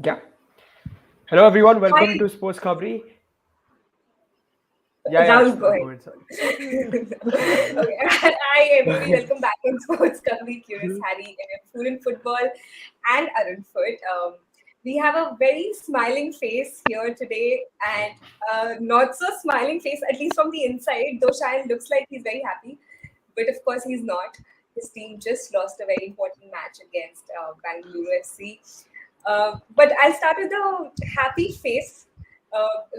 Yeah. Hello, everyone. Hi, Welcome to Sports Khabri. Yeah, Rahul, go go ahead. ahead. Sorry. Okay. Hi, everybody. Welcome back on Sports Coverage. Curious Harry, and Food and Football, and Arun Foot. We have a very smiling face here today, and not so smiling face, at least from the inside. Though Shayan looks like he's very happy, but of course he's not. His team just lost a very important match against Bangalore FC. But I'll start with the happy face.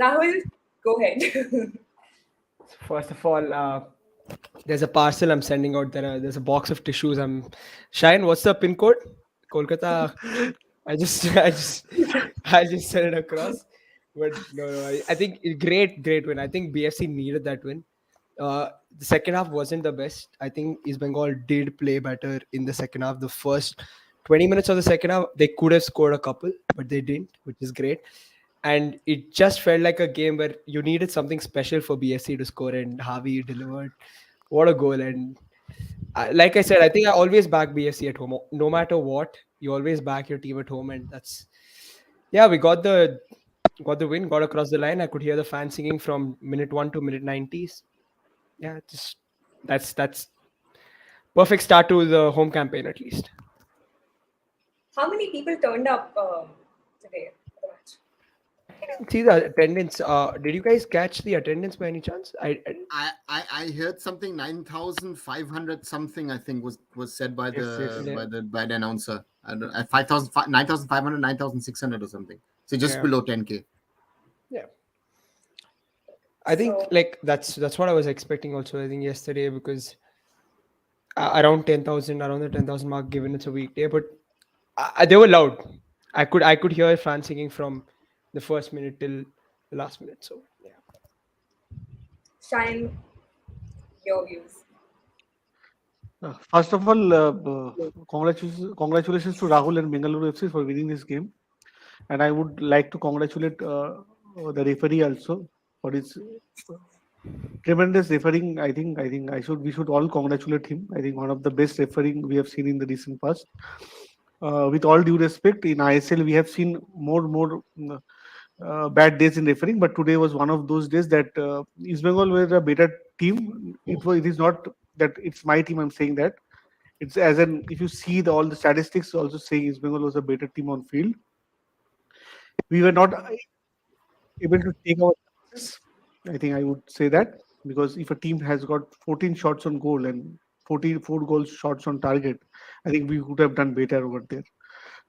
Rahul, go ahead. First of all, there's a parcel I'm sending out there. There's a box of tissues. Shine. What's the pin code? Kolkata. I just sent it across. But no. I think great win. I think BFC needed that win. The second half wasn't the best. I think East Bengal did play better in the second half. The first 20 minutes of the second half, they could have scored a couple, but they didn't, which is great. And it just felt like a game where you needed something special for BFC to score, and Harvey delivered. What a goal! And like I said, I think I always back BFC at home. No matter what, you always back your team at home, and that's yeah. We got the win, got across the line. I could hear the fans singing from minute 1 to minute 90s. Yeah, just that's perfect start to the home campaign at least. How many people turned up today for the match? I didn't see the attendance. Did you guys catch the attendance by any chance? I heard something 9,500 something. I think was said by Yes, yeah. by the announcer. I don't, 5,000 9,500 9,600 or something. So just Yeah. below 10K. Yeah. I think So, like that's what I was expecting also. I think yesterday because around 10,000, around the 10,000 mark, given it's a weekday, but they were loud. I could hear fans singing from the first minute till the last minute. So yeah. Shine your views. First of all, congratulations to Rahul and Bengaluru FC for winning this game, and I would like to congratulate the referee also for his tremendous refereeing. I think we should all congratulate him. I think one of the best refereeing we have seen in the recent past. With all due respect, in ISL we have seen more bad days in refereeing, but today was one of those days that East Bengal were a better team. It is not that it's my team. I'm saying that it's as an if you see all the statistics also saying East Bengal was a better team on field. We were not able to take our chances. I think I would say that because if a team has got 14 shots on goal and 44 goals shots on target, I think we would have done better over there.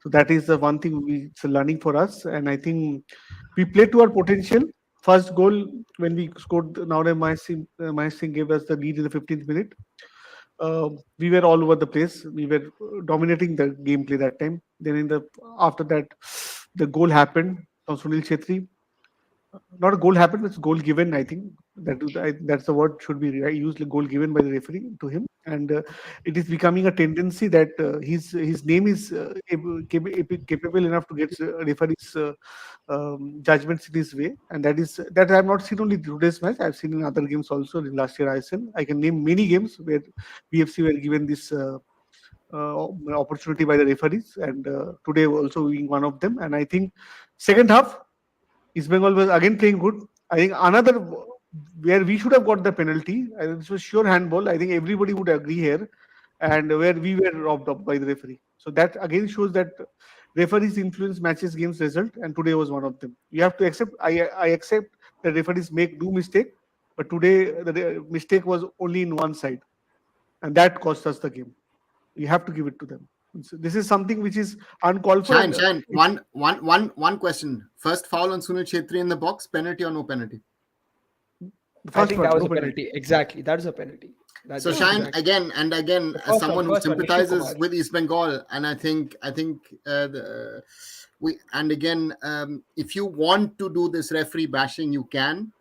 So that is the one thing it's a learning for us, and I think we played to our potential. First goal when we scored, Mahesh Singh gave us the lead in the 15th minute. We were all over the place. We were dominating the gameplay that time. Then after that, the goal happened from Sunil Chetri. Not a goal happened, it's goal given. I think that's the word should be used. Goal given by the referee to him, and it is becoming a tendency that his name is capable enough to get referees judgments in his way, and that I have not seen only today's match. I've seen in other games also in last year ISL. I can name many games where BFC were given this. Opportunity by the referees, and today also being one of them. And I think second half East Bengal was again playing good. I think another where we should have got the penalty. This was sure handball. I think everybody would agree here, and where we were robbed up by the referee. So that again shows that referees influence matches games result, and today was one of them. You have to accept. I accept that referees do mistake, but today the mistake was only in one side, and that cost us the game. You have to give it to them. So this is something which is uncalled for. Shine. One question. First foul on Sunil Chetri in the box. Penalty or no penalty? I think that was a penalty. Exactly, that is a penalty. So Shine again and again, as someone who sympathizes with East Bengal, and I think if you want to do this referee bashing, you can.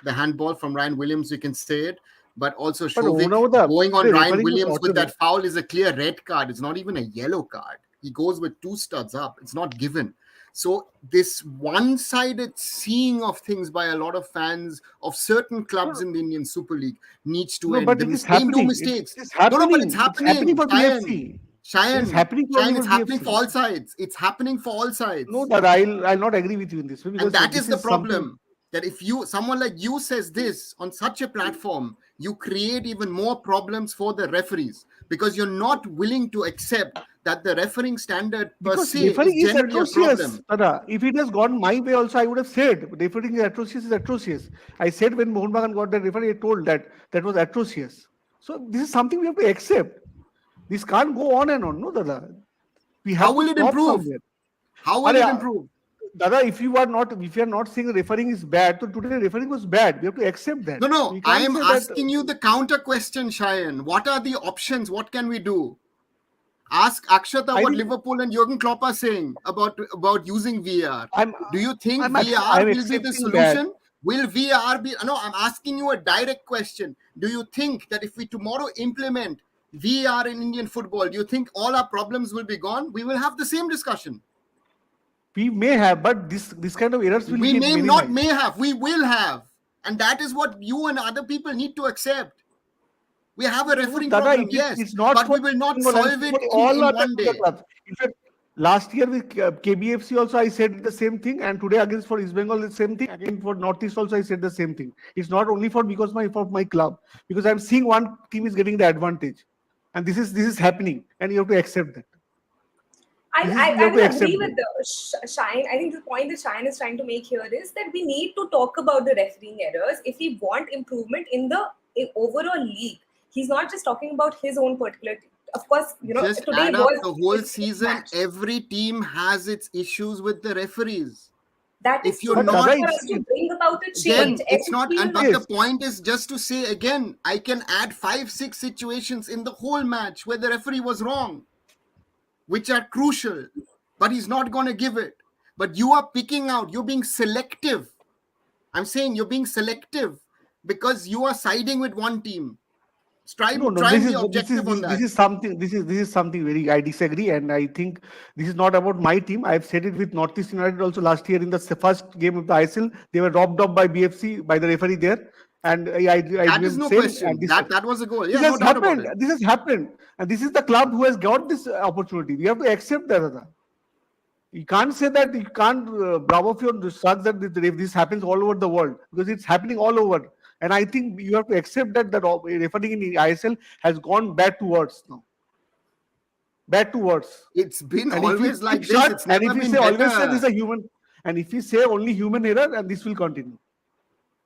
The handball from Ryan Williams, you can say it. But also Shovik going on Ryan Williams with that foul is a clear red card. It's not even a yellow card. He goes with two studs up. It's not given. So this one-sided seeing of things by a lot of fans of certain clubs in the Indian Super League needs to end. But it is happening. Do mistakes. It's happening. No, but it's happening. For BFC. Cheyenne, It's happening for it's happening BFC. for all sides. It's happening for all sides. No, that I'll not agree with you in this way. And that is the problem. That if someone like you says this on such a platform, you create even more problems for the referees because you're not willing to accept that the refereeing standard per se is generally a problem. Tada, if it has gone my way also, I would have said refereeing is atrocious. I said when Mohan Bagan got the referee, I told that was atrocious. So this is something we have to accept. This can't go on and on, no, Dada. How will it improve? How will it improve? Dada, if you are not saying refereeing is bad, so today refereeing was bad. We have to accept that. No. I am asking you the counter question, Cheyenne. What are the options? What can we do? Ask Akshata what Liverpool and Jurgen Klopp are saying about using VAR. Do you think VAR will be the solution? That. Will VAR be? No, I'm asking you a direct question. Do you think that if we tomorrow implement VAR in Indian football, do you think all our problems will be gone? We will have the same discussion. We may have, but this kind of errors will be minimized. We will have. And that is what you and other people need to accept. We have a refereeing problem, yes, but we will not solve it in one day. In fact, last year with KBFC also I said the same thing, and today against for East Bengal the same thing. Again for Northeast also I said the same thing. It's not only for my club, because I'm seeing one team is getting the advantage, and this is happening, and you have to accept that. I will agree with Shine. I think the point that Shine is trying to make here is that we need to talk about the refereeing errors if we want improvement in the overall league. He's not just talking about his own particular team. Of course, just today add up the whole season. Match. Every team has its issues with the referees. That is for us to bring about a change. It's not. But the point is just to say again, I can add 5-6 situations in the whole match where the referee was wrong, which are crucial, but he's not going to give it. But you are picking out. You're being selective. I'm saying you're being selective because you are siding with one team. This is something very I disagree, and I think this is not about my team. I've said it with Northeast United also last year in the first game of the ISL. They were robbed off by BFC, by the referee there, and that is no question. That was a goal. Yeah, this has happened. This has happened, and this is the club who has got this opportunity. We have to accept that. You can't say that. You can't bravo your sucks that this happens all over the world, because it's happening all over. And I think you have to accept that the refereeing in the ISL has gone bad towards now. Bad towards. It's been always like this. It's never been better. Always say this is a human, and if you say only human error, and this will continue.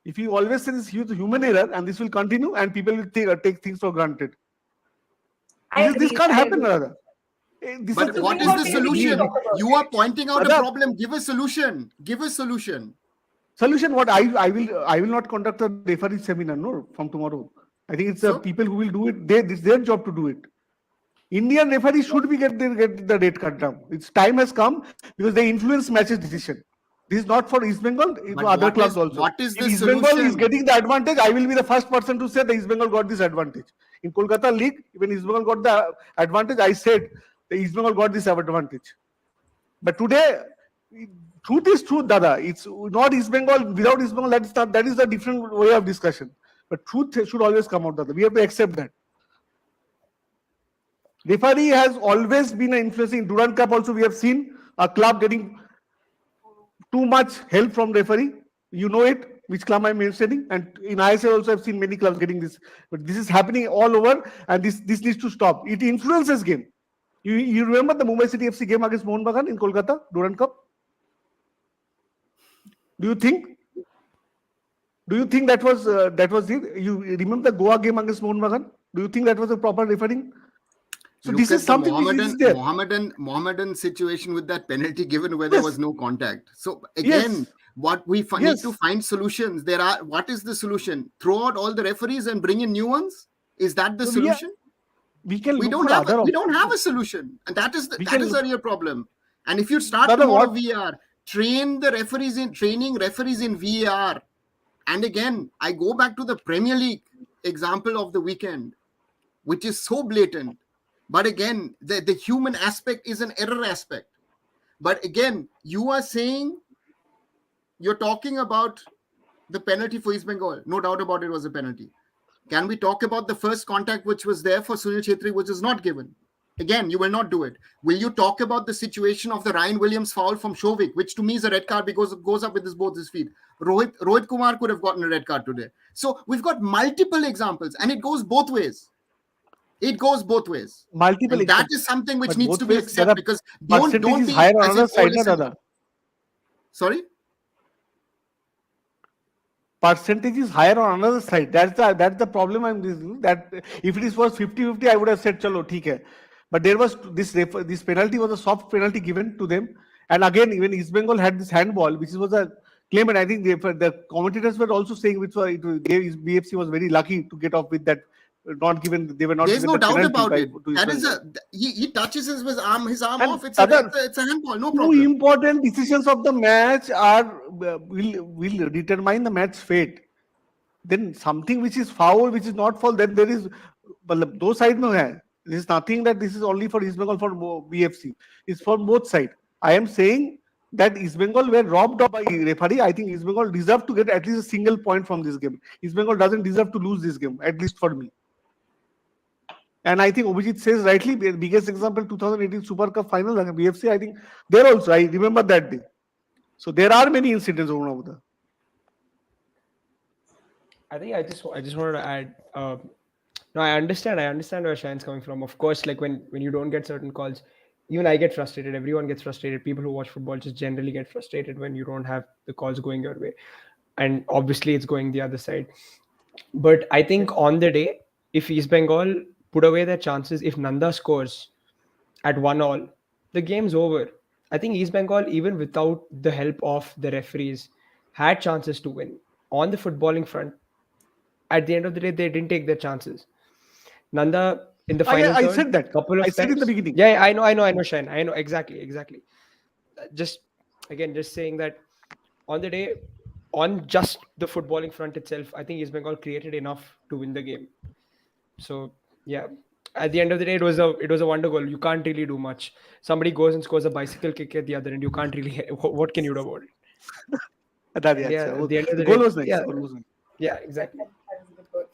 If you always say this is human error, and this will continue, and people will take things for granted. This can't happen, rather. But what is the solution? You are pointing out a problem. Give a solution. Solution what? I will not conduct a referee seminar from tomorrow. I think it's the people who will do it. It's their job to do it. Indian referees should get the rate cut down. Its time has come because they influence matches decision. This is not for East Bengal, it's for other clubs also. What is the East solution? Bengal is getting the advantage. I will be the first person to say the East Bengal got this advantage. In Kolkata League, when East Bengal got the advantage, I said the East Bengal got this advantage. But today, truth is truth, Dada. It's not East Bengal. Without East Bengal, that is a different way of discussion. But truth should always come out, Dada. We have to accept that. Referee has always been an influencing. In Durand Cup also, we have seen a club getting too much help from referee. You know it, which club I'm mentioning. And in ISL also, I've seen many clubs getting this. But this is happening all over, and this needs to stop. It influences game. You remember the Mumbai City FC game against Mohun Bagan in Kolkata, Durand Cup? Do you think that was it? You remember the Goa game against Mohun Bagan? Do you think that was a proper refereeing? So Look this is something Mohammedan situation with that penalty given where there was no contact. So again, what we need to find solutions. What is the solution? Throw out all the referees and bring in new ones? Is that the solution? We don't have a solution, and that is a real problem. And if you start tomorrow VAR, training referees in VAR, and again I go back to the Premier League example of the weekend, which is so blatant. But again, the human aspect is an error aspect. But again, you're talking about the penalty for East Bengal. No doubt about it was a penalty. Can we talk about the first contact which was there for Sunil Chhetri, which is not given? Again, you will not do it. Will you talk about the situation of the Ryan Williams foul from Shovik, which to me is a red card because it goes up with both his feet? Rohit Kumar could have gotten a red card today. So we've got multiple examples, and it goes both ways. It goes both ways. Multiple and that is something which needs to be ways, accepted, because don't be higher on as another if, side, listen, sorry? Percentage is higher on another side. That's the problem I'm using. That if it was 50-50, I would have said, chalo, theek hai. But there was this penalty was a soft penalty given to them. And again, even East Bengal had this handball, which was a claim. And I think the commentators were also saying, BFC was very lucky to get off with that. Not given, they were not. There's given no doubt penalty about it. That is he touches his arm and off. It's a handball, no problem. Two important decisions of the match are will determine the match fate. Then something which is foul, which is not foul, then there is those sides no hai. This is nothing that this is only for East Bengal for BFC. It's for both sides. I am saying that East Bengal were robbed of by referee. I think East Bengal deserve to get at least a single point from this game. East Bengal doesn't deserve to lose this game, at least for me. And I think Abhijit says rightly, biggest example 2018 Super Cup final, BFC, I think there also, I remember that day. So there are many incidents over there. I think I just wanted to add. No, I understand where Shane's coming from. Of course, like when you don't get certain calls, even I get frustrated. Everyone gets frustrated. People who watch football just generally get frustrated when you don't have the calls going your way, and obviously it's going the other side. But I think on the day, if East Bengal put away their chances, if Nanda scores at 1-1, the game's over. I think East Bengal, even without the help of the referees, had chances to win. On the footballing front, at the end of the day, they didn't take their chances. Nanda in the final I said that. couple of I said times. in the beginning. Yeah, I know, Shane. I know exactly. Just saying that on the day, on just the footballing front itself, I think East Bengal created enough to win the game. So yeah, at the end of the day, it was a wonder goal. You can't really do much. Somebody goes and scores a bicycle kick at the other end. You can't really. What can you do about it? At the end of the goal was nice. Yeah, goal was nice. Yeah, exactly. That was a good goal.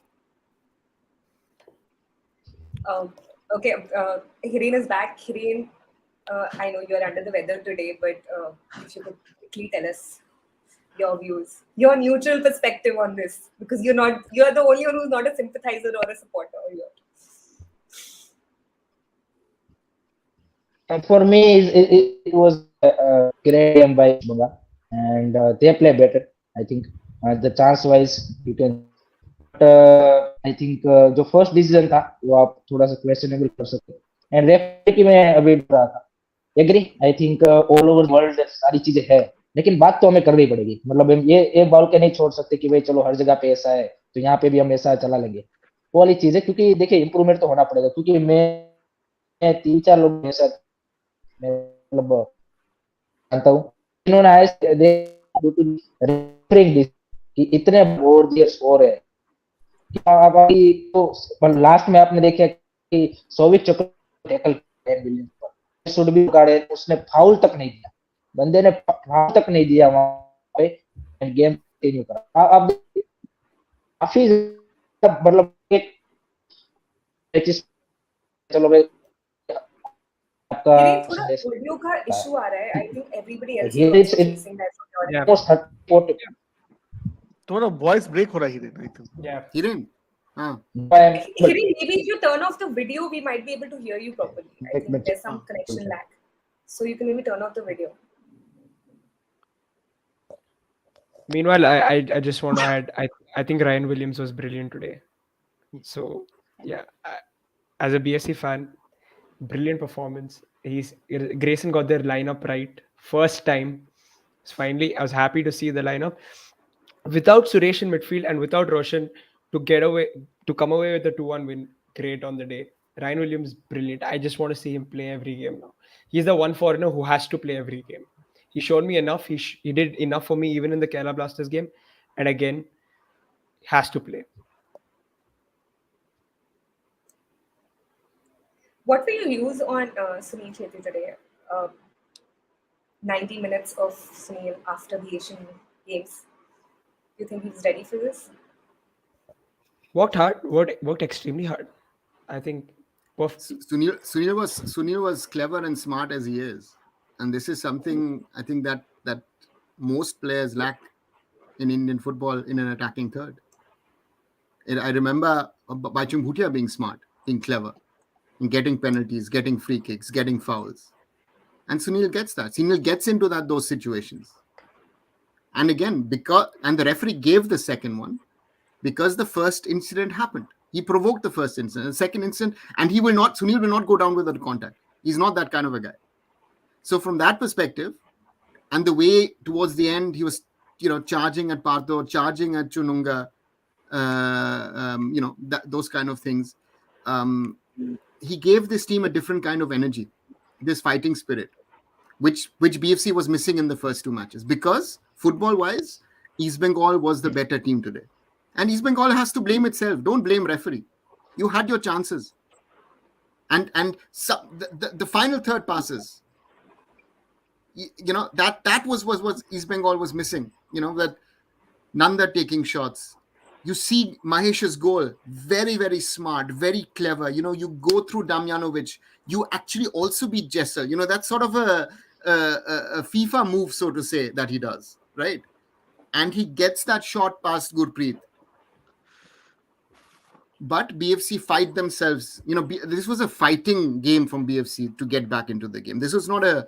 Okay, Hiren is back. Hiren, I know you're under the weather today, but if you could quickly tell us your views, your neutral perspective on this, because you're the only one who's not a sympathizer or a supporter here. For me, it was a great game by Bengal, and they play better. I think the chance wise you can. I think जो first decision था वो आप थोड़ा सा questionable कर सकते हैं and referee की मैं अभी रहा था agree I think all over world सारी चीजें है लेकिन बात तो हमें करनी पड़ेगी मतलब ये बॉल के नहीं छोड़ सकते कि भाई चलो हर जगह पे ऐसा है तो यहाँ पे भी हम ऐसा चला लेंगे वो वाली चीज है क्योंकि देखिए इंप्रूवमेंट तो होना पड़ेगा क्योंकि मैं 3-4 लोग मेरे साथ मतलब जानता हूँ इन्होंने कि इतने बोर्ड दिए स्कोर है तो लास्ट में आपने देखा कि सोविक टैकल पर शुड भी गाड़े उसने फाउल तक नहीं दिया बंदे ने फाउल तक नहीं दिया वहां पे गेम कंटिन्यू करा अब काफी मतलब चलो भाई आपका ऑडियो का इशू आ रहा है I think everybody else is facing that almost 34 थोड़ा वॉइस ब्रेक हो रहा है Hiren I think Hiren, Hiren, maybe if you turn off the video we might be able to hear you properly. I think there's some connection lag, so you can maybe turn off the video. Meanwhile, I just want to add, I think Ryan Williams was brilliant today. So yeah, as a BSC fan, brilliant performance. Grayson got their lineup right first time. So finally, I was happy to see the lineup. Without Suresh in midfield and without Roshan to come away with a 2-1 win, great on the day. Ryan Williams, brilliant. I just want to see him play every game now. He's the one foreigner who has to play every game. He showed me enough. He did enough for me even in the Kerala Blasters game. And again, has to play. What will you use on Sunil Chhetri today? 90 minutes of Sunil after the Asian Games. You think he's ready for this? Worked hard. Worked extremely hard. I think Sunil was clever and smart as he is, and this is something I think that most players lack in Indian football in an attacking third. I remember Baichung Bhutia being smart, being clever, in getting penalties, getting free kicks, getting fouls, and Sunil gets that. Sunil gets into those situations, and again and the referee gave the second one because the first incident happened. He provoked the first incident, the second incident, and Sunil will not go down without contact. He's not that kind of a guy. So from that perspective, and the way towards the end, he was, charging at Partho, charging at Chununga, those kind of things. He gave this team a different kind of energy, this fighting spirit, which BFC was missing in the first two matches. Because football-wise, East Bengal was the better team today. And East Bengal has to blame itself. Don't blame referee. You had your chances. And the final third passes, that was what East Bengal was missing. That Nanda taking shots. You see Mahesh's goal, very, very smart, very clever. You go through Damjanovic. You actually also beat Jessel. That's sort of a FIFA move, so to say, that he does, right? And he gets that shot past Gurpreet. But BFC fight themselves. This was a fighting game from BFC to get back into the game. This was not a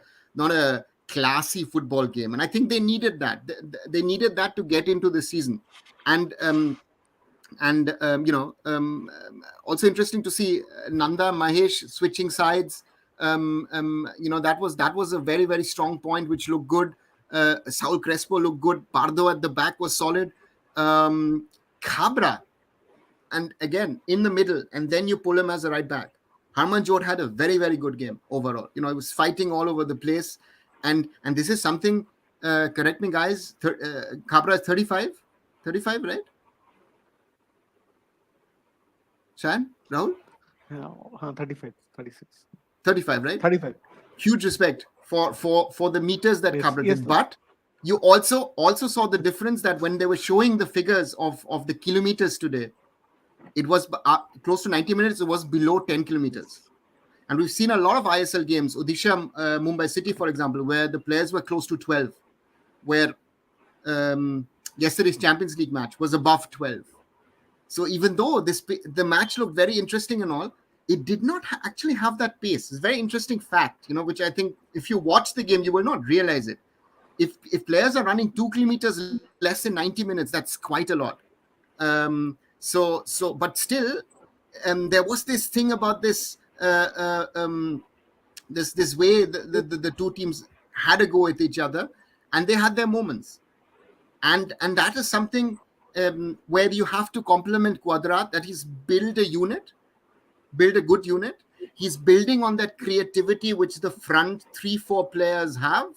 classy football game, and I think they needed that. They needed that to get into the season. And also interesting to see Nanda, Mahesh switching sides. That was a very, very strong point, which looked good. Saul Crespo looked good. Pardo at the back was solid. Khabra. And again, in the middle, and then you pull him as a right back. Harmanjot had a very, very good game overall. He was fighting all over the place. And this is something, correct me guys, Khabra is 35? 35, right? Shan? Rahul? 35, 36. 35, right? 35. Huge respect for the meters that Khabra did. But you also saw the difference that when they were showing the figures of the kilometers today, it was close to 90 minutes. It was below 10 kilometers. And we've seen a lot of ISL games, Odisha, Mumbai City, for example, where the players were close to 12, where yesterday's Champions League match was above 12. So even though the match looked very interesting and all, it did not actually have that pace. It's a very interesting fact, which I think if you watch the game, you will not realize it. If players are running 2 kilometers less than 90 minutes, that's quite a lot. But still, there was this thing about this this way the two teams had a go at each other, and they had their moments, and that is something where you have to compliment Quadrat, that he's built a good unit. He's building on that creativity which the front 3-4 players have.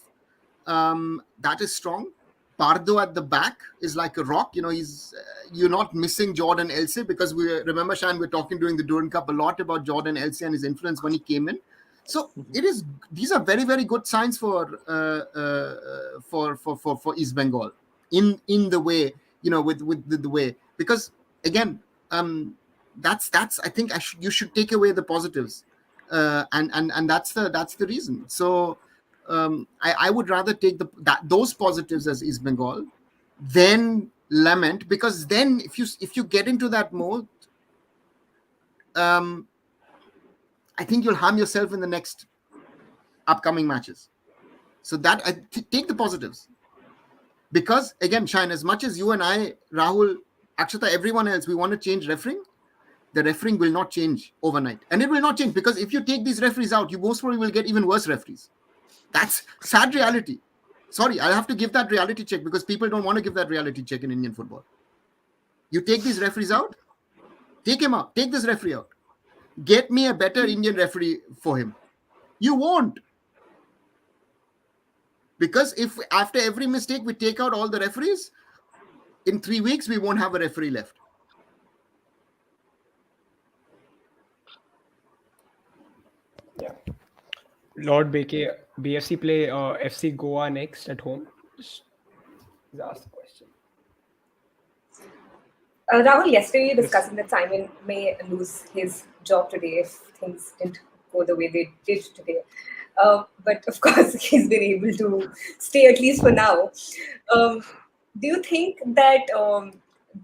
That is strong. Pardo at the back is like a rock. You're not missing Jordan Else, because remember, Shan, we're talking during the Durand Cup a lot about Jordan Else and his influence when he came in. So these are very, very good signs for East Bengal in the way, with the way, because again, that's I think you should take away the positives, and that's the reason. So I would rather take those positives as East Bengal than lament, because then if you get into that mode, I think you'll harm yourself in the next upcoming matches. So that take the positives, because again, Shine, as much as you and I, Rahul, Akshata, everyone else, we want to change refereeing, the refereeing will not change overnight, and it will not change, because if you take these referees out, you most probably will get even worse referees. That's sad reality. Sorry, I have to give that reality check, because people don't want to give that reality check in Indian football. You take these referees out, take him out, take this referee out. Get me a better Indian referee for him. You won't. Because if after every mistake we take out all the referees, in 3 weeks we won't have a referee left. Yeah. Lord Beke, BFC play FC Goa next at home. Just ask the question. Rahul, yesterday you discussing that Simon may lose his job today if things didn't go the way they did today. But of course, he's been able to stay at least for now. Do you think that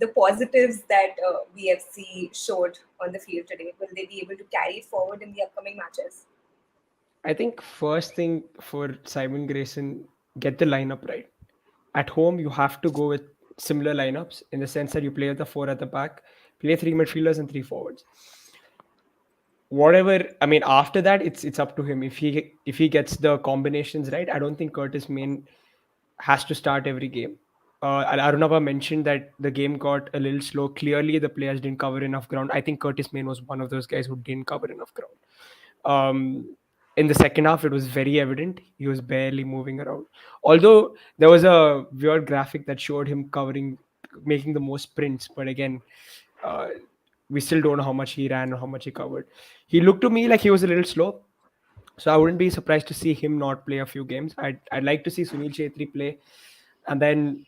the positives that BFC showed on the field today, will they be able to carry it forward in the upcoming matches? I think first thing for Simon Grayson, get the lineup right. At home, you have to go with similar lineups in the sense that you play with the 4 at the back, play 3 midfielders and 3 forwards. Whatever, I mean, after that, it's up to him. If he gets the combinations right, I don't think Curtis Main has to start every game. Arunava mentioned that the game got a little slow. Clearly, the players didn't cover enough ground. I think Curtis Main was one of those guys who didn't cover enough ground. In the second half, it was very evident. He was barely moving around. Although there was a weird graphic that showed him making the most sprints. But again, we still don't know how much he ran or how much he covered. He looked to me like he was a little slow. So I wouldn't be surprised to see him not play a few games. I'd like to see Sunil Chhetri play. And then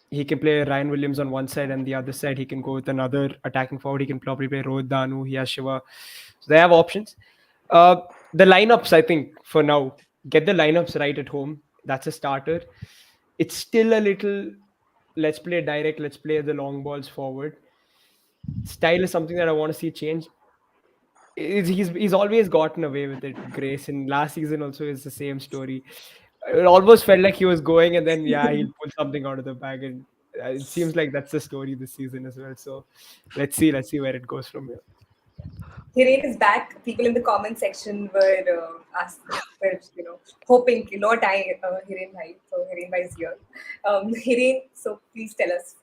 he can play Ryan Williams on one side, and the other side he can go with another attacking forward. He can probably play Rohit Danu. He has Shiva. So they have options. The lineups, I think, for now, get the lineups right at home. That's a starter. It's still a little, let's play direct, let's play the long balls forward. Style is something that I want to see change. He's always gotten away with it, Grayson. Last season also is the same story. It almost felt like he was going and then, he'll pull something out of the bag. And it seems like that's the story this season as well. So let's see where it goes from here. Hiren is back. People in the comment section were hoping, not Hiren Bhai. So Hiren Bhai is here. Hiren, so please tell us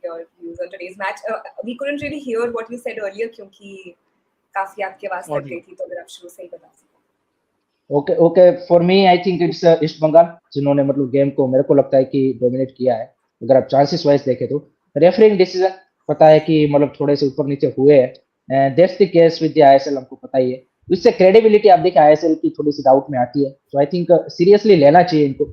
your views on today's match. We couldn't really hear what you said earlier क्योंकि काफी आपकी आवाज cut गई थी, तो अगर आप शुरू से ही बता सकें. Okay. For me, I think it's East Bengal जिन्होंने मतलब गेम को मेरे को लगता है कि डोमिनेट किया है. अगर आप चांसेस वाइज देखें तो रेफरिंग डिसीजन पता है कि मतलब थोड़े से ऊपर नीचे हुए हैं. That's the case with the ISL, हमको पता ही है. उससे क्रेडिबिलिटी आप देखें ISL की थोड़ी सी डाउट में आती है. तो आई थिंक सीरियसली लेना चाहिए इनको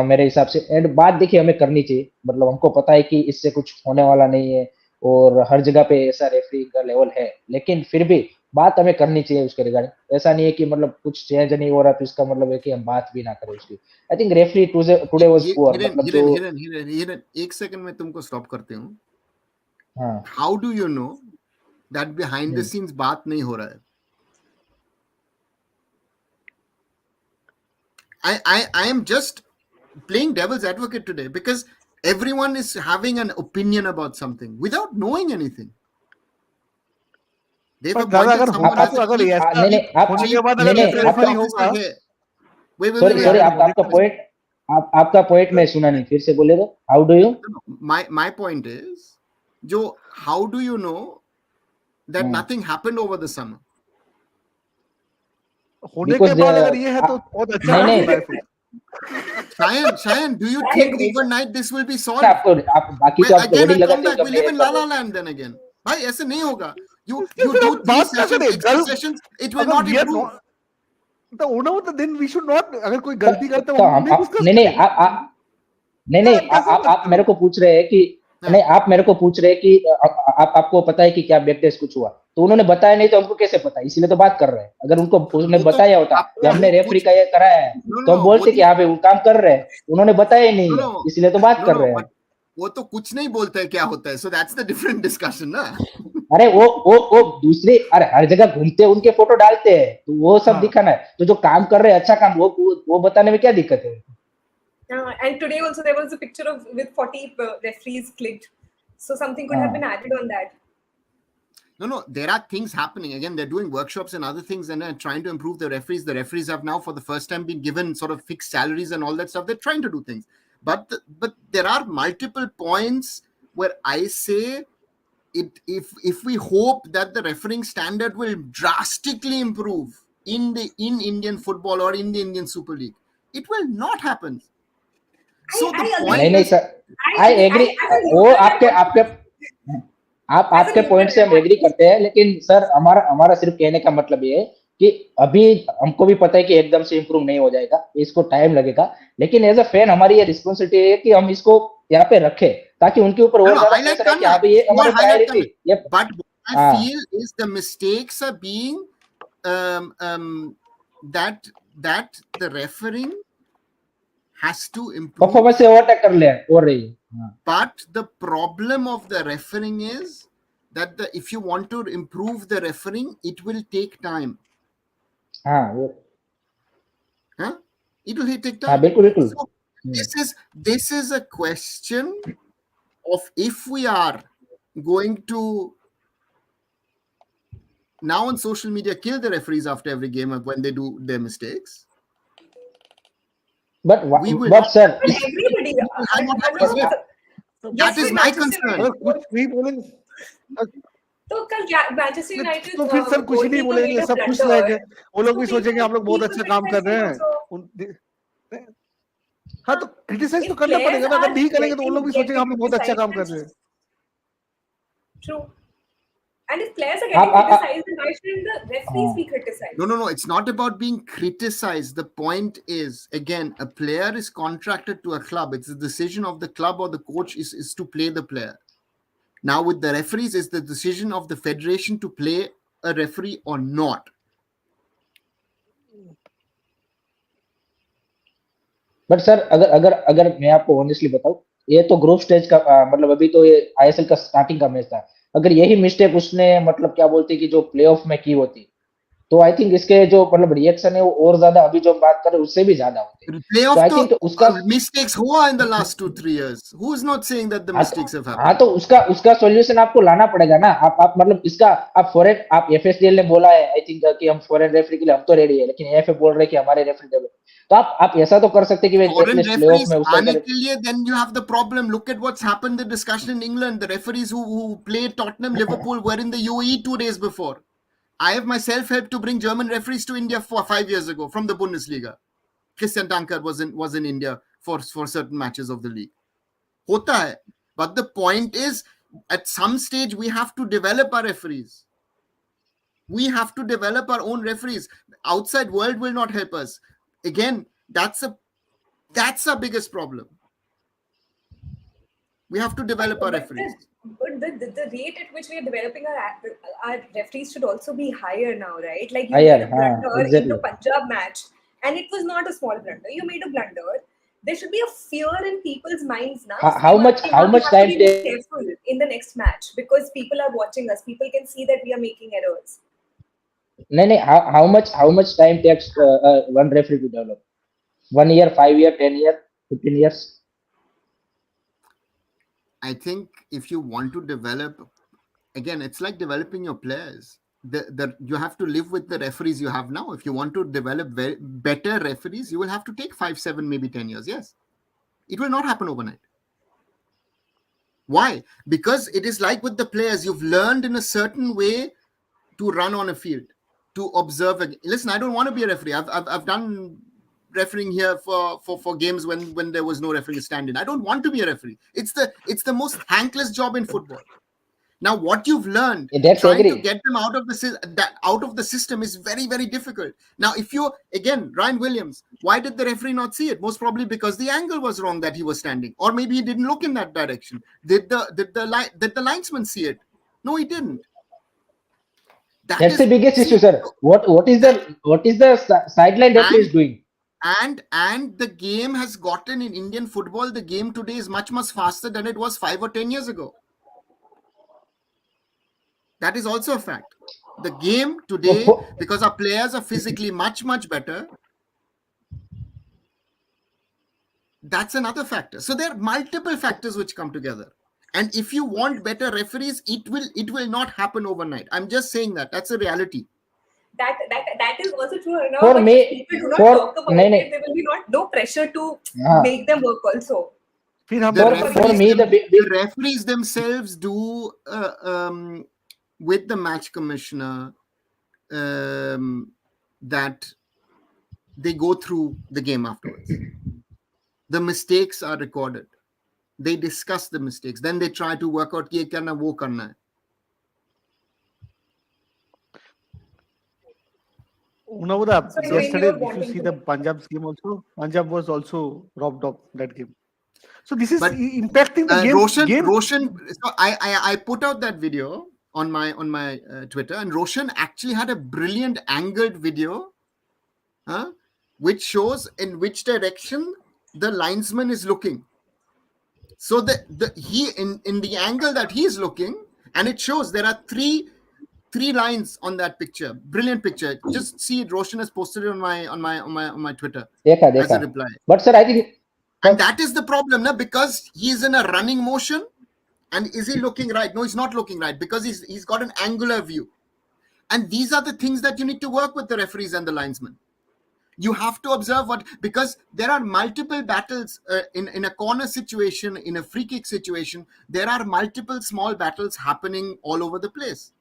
मेरे हिसाब से. एंड बात देखिए हमें करनी चाहिए, मतलब हमको पता है कि इससे कुछ होने वाला नहीं है और हर जगह पे ऐसा रेफरी का लेवल है, लेकिन फिर भी बात हमें करनी चाहिए उसके रिगार्डिंग. ऐसा नहीं है कि मतलब कुछ चेंज नहीं हो रहा तो इसका मतलब है कि हम बात भी ना करें उसकी. I think referee today was poor. हिरन एक सेकंड में तुमको स्टॉप करते हूं. हां, how do you know that behind the scenes बात नहीं हो रहा है? I am just playing devil's advocate today because everyone is having an opinion about something without knowing anything. They've appointed someone as a आपका point मैं सुना नहीं, फिर से बोले तो. How do you? My point is, how do you know that nothing happened over the summer? होने के बाद अगर ये है तो बहुत अच्छा है. Shayan, do you think overnight this will be solved? आप बाकी तो आपको बॉडी लगाते हो. We live in La La Land then again. भाई ऐसे नहीं होगा. You do 3 sessions, it will not improve. The owner of the then we should not, अगर कोई गलती करता है नहीं आप मेरे को पूछ रहे हैं कि नहीं, आप मेरे को पूछ रहे हैं कि आपको पता है कि क्या बैक टेस्ट कुछ हुआ, तो उन्होंने बताया नहीं तो हमको कैसे पता, इसीलिए तो बात कर रहे हैं. अगर उनको उसने बताया होता कि हमने रेफरी का ये कराया है तो हम बोलते कि हाँ भाई वो काम कर रहे हैं. उन्होंने बताया ही नहीं, इसलिए तो बात कर रहे हैं. वो तो कुछ नहीं बोलते हैं क्या होता है. So that's the different discussion ना. अरे वो दूसरे, अरे हर जगह घूमते उनके फोटो डालते हैं तो वो सब दिखाना है. तो जो काम कर रहे हैं अच्छा काम, वो बताने में क्या दिक्कत है? And today also there was a picture with 40 referees clicked, so something could have been added on that. No, there are things happening. Again, they're doing workshops and other things and they're trying to improve the referees. The referees have now for the first time been given sort of fixed salaries and all that stuff. They're trying to do things. But there are multiple points where I say if we hope that the refereeing standard will drastically improve in Indian football or in the Indian Super League, it will not happen. So the point is, I agree. वो आपके point से हम agree करते हैं, लेकिन sir हमारा सिर्फ कहने का मतलब ये है कि अभी हमको भी पता है कि एकदम से इम्प्रूव नहीं हो जाएगा, इसको टाइम लगेगा, लेकिन एज अ फैन हमारी ये रिस्पॉन्सिबिलिटी है कि हम इसको यहाँ पे रखें ताकि उनके ऊपर और ज्यादा प्रेशर है कि आप ये हमारी priority. I feel is the mistakes are being that the refereeing has to improve. Performance से ओवरटेक कर ले हो रही है. But the problem of the refereeing is that if you want to improve the refereeing, it will take time. हाँ वो. Huh? It will take time. हाँ बिल्कुल बिल्कुल. So this is a question of if we are going to now on social media kill the referees after every game when they do their mistakes. But sir, But everybody. That is my concern. कुछ नहीं बोलेंगे. तो कल Manchester United तो फिर sir कुछ नहीं बोलेंगे, सब खुश रहेंगे. वो लोग भी सोचेंगे हम लोग बहुत अच्छा काम कर रहे हैं. हाँ तो क्रिटिसाइज तो करना पड़ेगा ना. अगर नहीं करेंगे तो वो लोग भी सोचेंगे हम लोग बहुत अच्छा काम कर रहे हैं. True. And if players are getting criticized, then why shouldn't the referees be criticized? No. It's not about being criticized. The point is, again, a player is contracted to a club. It's the decision of the club or the coach is to play the player. Now with the referees, it's the decision of the federation to play a referee or not. But sir अगर मैं आपको honestly बताऊं, ये तो group stage का मतलब अभी तो ये आईएसएल का स्टार्टिंग का मैच था. अगर यही मिस्टेक उसने मतलब क्या बोलते कि जो प्लेऑफ में की होती, तो आई थिंक इसके जो मतलब रिएक्शन है वो और ज्यादा अभी जो बात कर रहे हैं उससे भी ज्यादा होते. प्लेऑफ तो उसका मिस्टेक्स हुआ in the last 2-3 years. Who is not saying that the mistakes have happened. हां तो उसका सॉल्यूशन आपको लाना पड़ेगा ना. आप मतलब इसका आप फॉरेन आप एफएसडीएल ने बोला है आई थिंक कि हम फॉरेन रेफरी के लिए हम तो रेडी है, लेकिन एएफए बोल रहे हैं कि हमारे रेफरी दे. तो आप ऐसा तो कर सकते कि एटलीस्ट प्लेऑफ में उसका आने के लिए then you have the problem. Look at what's happened the discussion in England. The referees who played Tottenham Liverpool were in the UAE 2 days before. I have myself helped to bring German referees to India 5 years ago from the Bundesliga. Christian Danker was in India for certain matches of the league. Hota hai. But the point is, at some stage, we have to develop our referees. We have to develop our own referees. Outside world will not help us. Again, that's our biggest problem. We have to develop our referees. But the rate at which we are developing our referees should also be higher now, right? Like you higher, made a blunder exactly. in the Punjab match, and it was not a small blunder. You made a blunder. There should be a fear in people's minds now. How much time be careful in the next match because people are watching us. People can see that we are making errors. No. How much time takes one referee to develop? 1 year, 5 year, 10 year, 15 years? I think if you want to develop, again, it's like developing your players. You have to live with the referees you have now. If you want to develop better referees, you will have to take 5, 7, maybe 10 years. Yes. It will not happen overnight. Why? Because it is like with the players. You've learned in a certain way to run on a field, to observe. Listen, I don't want to be a referee. I've done refereeing here for games when there was no referee stand-in. I don't want to be a referee. It's the most thankless job in football. Now, what you've learned, trying to get them out of the system is very, very difficult. Now, if you again, Ryan Williams, why did the referee not see it? Most probably because the angle was wrong that he was standing, or maybe he didn't look in that direction. Did the linesman see it? No, he didn't. That's the biggest issue, sir. What is the sideline referee is doing? And the game has gotten in Indian football. The game today is much faster than it was 5 or 10 years ago. That is also a fact. The game today, because our players are physically much better, that's another factor. So there are multiple factors which come together. And if you want better referees, it will not happen overnight. I'm just saying that. That's a reality. That is also true. No? For me, people do not talk about it. There will be no pressure to make them work also. The referees themselves do with the match commissioner that they go through the game afterwards. The mistakes are recorded. They discuss the mistakes. Then they try to work out ye karna wo karna hai. Yesterday, if you see the Punjab's game also, Punjab was also robbed of that game. So this is impacting the game. Roshan, so I put out that video on my Twitter, and Roshan actually had a brilliant angled video, which shows in which direction the linesman is looking. So he in the angle that he is looking, and it shows there are three lines on that picture. Brilliant picture. Just see it. Roshan has posted it on my Twitter as a reply. But sir, I think, and that is the problem, na? Because he is in a running motion. And is he looking right? No, he's not looking right, because he's got an angular view. And these are the things that you need to work with the referees and the linesmen. You have to observe because there are multiple battles in a corner situation, in a free kick situation. There are multiple small battles happening all over the place.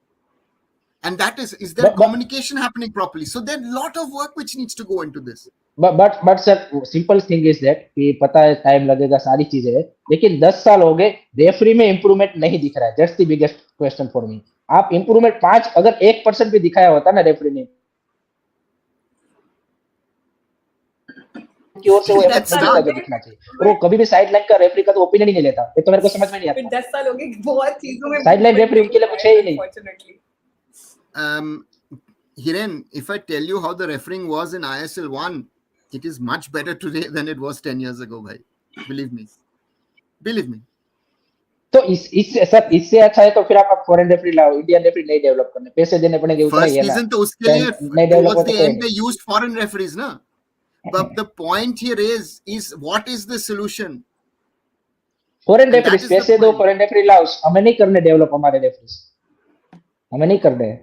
And that is there communication happening properly? So there's a lot of work which needs to go into this. But sir, simple thing is that कि पता है time लगेगा, सारी चीजें है, लेकिन 10 साल हो गए, रेफरी में इंप्रूवमेंट नहीं दिख रहा है. That's the biggest question for me. आप इंप्रूवमेंट 5 अगर 1% भी दिखाया होता ना रेफरी ने की ओर से, वो दिखना चाहिए. और वो कभी भी साइडलाइन का रेफरी का तो ओपिनियन ही नहीं लेता. ये तो मेरे को समझ में नहीं आता. 10 साल हो गए, बहुत चीजों में साइडलाइन रेफरी उनके लिए कुछ है ही नहीं. Hiren, if I tell you how the refereeing was in ISL 1, it is much better today than it was 10 years ago, bhai. Believe me. तो इससे अच्छा है तो फिर आप फॉरेन रेफरी लाओ. इंडियन रेफरी नहीं डेवलप करने, पैसे देने पड़ेंगे उतना ही है ना. फर्स्ट सीजन तो उसके लिए towards the end they used foreign referees, na? But the point here is what is the solution? Foreign referees पैसे दो, फॉरेन रेफरी लाओ. हमें नहीं करने डेवलप, हमारे रेफरीज हमें नहीं करने हैं.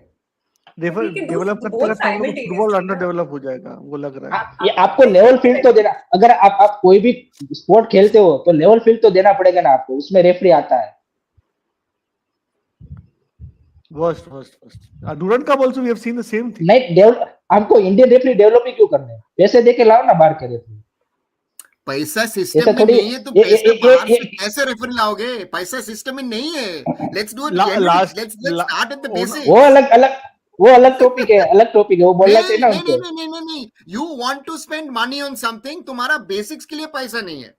डेवलप करते करते फुटबॉल अंडर डेवलप हो जाएगा, वो लग रहा है. ये आपको लेवल फील्ड तो देना. अगर आप कोई भी स्पोर्ट खेलते हो तो लेवल फील्ड तो देना पड़ेगा ना आपको. उसमें रेफरी आता है. Worst Durand cup also we have seen the same thing. नहीं डेवलप, हमको इंडियन रेफरी डेवलप ही क्यों करने हैं? पैसे देके लाओ ना बाहर के रेफरी. पैसा सिस्टम में नहीं है तो पैसे बाहर से कैसे रेफरी लाओगे? पैसा सिस्टम में नहीं है. Let's do it. Let's start at the basics. वो अलग टॉपिक है, वो बोलना चाहिए ना उनको. नहीं. You want to spend money on something, तुम्हारा बेसिक्स के लिए पैसा नहीं है.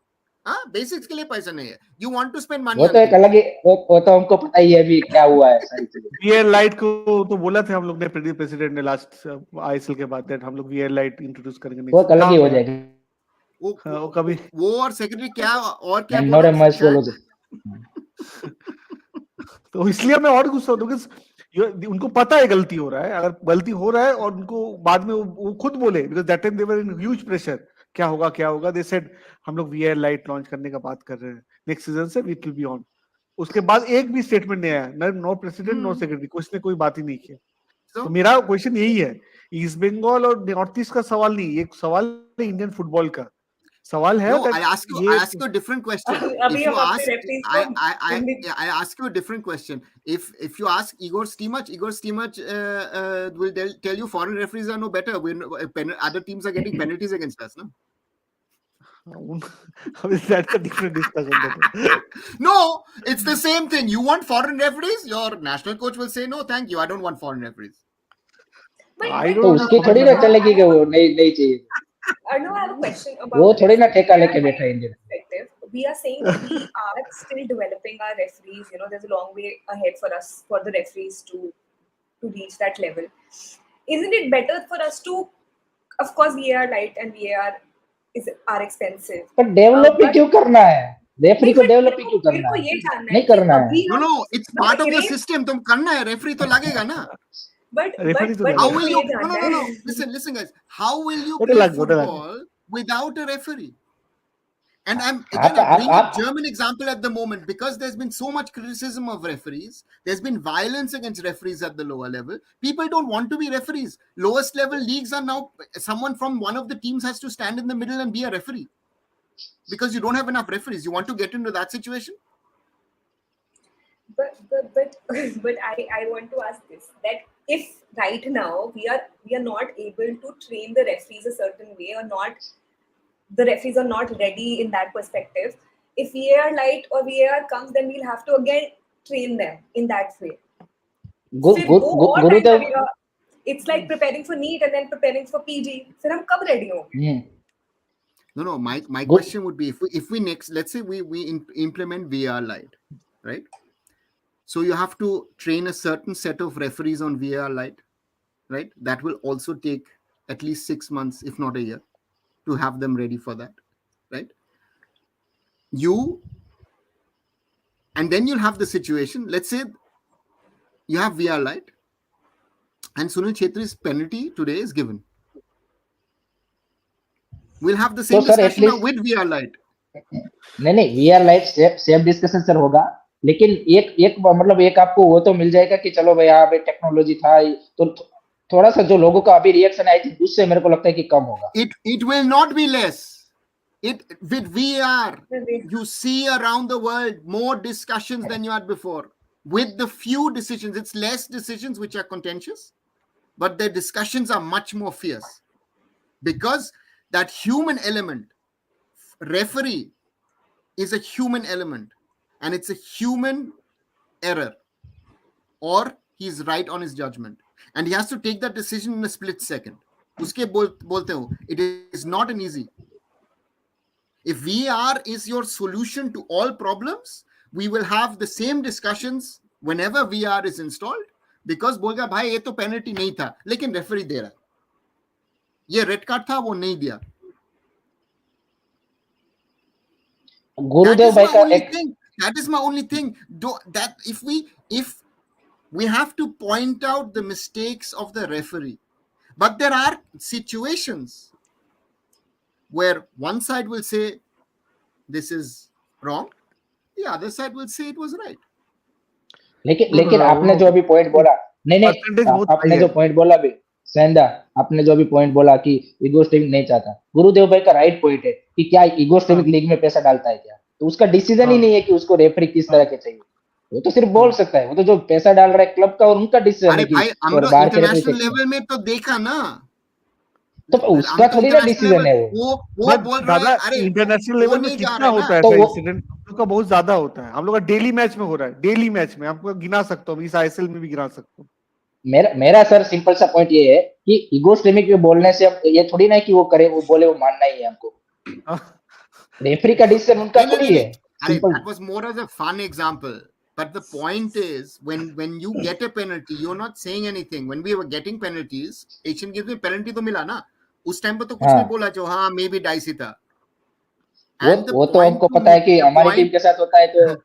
बेसिक्स के लिए पैसा नहीं है. You want to spend money. वो तो एक अलग ही, वो तो हमको पता ही है अभी क्या हुआ है सारी चीजें. वीआर लाइट को तो बोला था हम लोग ने, प्रेसिडेंट ने लास्ट आईएसएल के बाद हम लोग वीआर लाइट इंट्रोड्यूस करेंगे. वो अलग ही हो जाएगा. वो कभी वो और सेक्रेटरी क्या तो इसलिए मैं और गुस्सा हूं क्योंकि उनको पता है गलती हो रहा है. अगर गलती हो रहा है और उनको बाद में वो खुद बोले, because that time they were in huge pressure. क्या होगा दे सेड हम लोग वीआर लाइट लॉन्च करने का बात कर रहे हैं, नेक्स्ट सीजन से इट विल बी ऑन. उसके बाद एक भी स्टेटमेंट नहीं आया, नो प्रेसिडेंट नो सेक्रेटरी, कुछ ने कोई बात ही नहीं की. तो मेरा क्वेश्चन यही है, ईस्ट बंगाल और नॉर्थ ईस्ट का सवाल नहीं, ये सवाल है इंडियन फुटबॉल का सवाल है. I ask you a different question. I ask you a different question. If you ask Igor Stimac will tell you foreign referees are no better. Other teams are getting penalties against us, no? That's a different discussion. No, it's the same thing. You want foreign referees? Your national coach will say, no, thank you. I don't want foreign referees. तो उसकी थोड़ी ना चलेगी कि वो नहीं चाहिए. No, I have a question about. वो थोड़ी ना ठेका लेके बैठा है Indian. We are saying that we are still developing our referees. You know, there's a long way ahead for us, for the referees to reach that level. Isn't it better for us to, of course, VAR light and VAR are expensive. पर develop ही क्यों करना है? Referee को develop ही क्यों करना है? नहीं करना है. No, it's part of the system. तुम करना है, रेफरी तो लगेगा ना. But how will you? No. Listen, guys. How will you play football without a referee? And I'm bringing a German example at the moment because there's been so much criticism of referees. There's been violence against referees at the lower level. People don't want to be referees. Lowest level leagues are now someone from one of the teams has to stand in the middle and be a referee because you don't have enough referees. You want to get into that situation? But I want to ask this, that if right now we are not able to train the referees a certain way, or not, the referees are not ready in that perspective. If VAR light or VAR comes, then we'll have to again train them in that way. It's like preparing for NEET and then preparing for PG. Then हम कब ready होंगे? No. My question would be, if we next, let's say we implement VAR light, right? So you have to train a certain set of referees on VAR light, right? That will also take at least 6 months, if not a year, to have them ready for that, right? And then you'll have the situation, let's say you have VAR light and Sunil Chhetri's penalty today is given. We'll have the same discussion now with VR light. नहीं VR light safe discussion sir होगा, लेकिन एक मतलब एक आपको वो तो मिल जाएगा कि चलो भाई यहाँ पे टेक्नोलॉजी था, तो थोड़ा सा जो लोगों का अभी रिएक्शन आई थी उससे मेरे को लगता है कि कम होगा. It will not be less. With VR, you see around the world more discussions than you had before. With the few decisions, it's less decisions which are contentious, but the discussions are much more fierce because that human element, referee is a human element, and it's a human error, or he's right on his judgment, and he has to take that decision in a split second. Uske bolte ho, it is not an easy. If VR is your solution to all problems, we will have the same discussions whenever VR is installed, because बोलेगा भाई ये तो penalty नहीं था, लेकिन referee दे रहा है, ये red card था वो नहीं दिया. गुरुदेव भाई का that is my only thing. That if we have to point out the mistakes of the referee, but there are situations where one side will say this is wrong, the other side will say it was right. लेकिन आपने जो अभी point बोला, नहीं आपने जो point बोला भी सेंदा, आपने जो अभी पॉइंट बोला कि ईगो स्ट्रीमिंग नहीं चाहता, गुरुदेव भाई का राइट पॉइंट है कि क्या ईगो स्ट्रीमिंग लीग में पैसा डालता है क्या, तो उसका डिसीजन ही नहीं है कि उसको रेफरी किस तरह के चाहिए, वो तो सिर्फ बोल सकता है, वो तो जो पैसा डाल रहा है क्लब का और उनका डिसीजन है कि इंटरनेशनल लेवल में तो देखा ना, तो उसका थोड़ी ना डिसीजन है वो बोल रहा है. अरे इंटरनेशनल लेवल में कितना होता है ऐसा इंसिडेंट, हम लोग का बहुत ज्यादा होता है, हम लोग का डेली मैच में हो रहा है, डेली मैच में आपको गिना सकता हूँ, इस आईएसएल में भी गिना सकता हूँ. मेरा सर सिंपल सा पॉइंट ये है कि ईगो स्ट्रीमिंग पे बोलने से हम ये थोड़ी ना कि वो करे, वो बोले वो मानना ही है हमको, रेफरी का डिसीजन उनका थोड़ी है. That was more as a fun example, but the point is when you get a penalty, you're not saying anything. When we were getting penalties, Asian Games में penalty तो मिला ना, उस टाइम पे तो कुछ नहीं बोला, जो हाँ मे बी डाइसी था. वो तो हमको पता है कि हमारी टीम के साथ होता है तो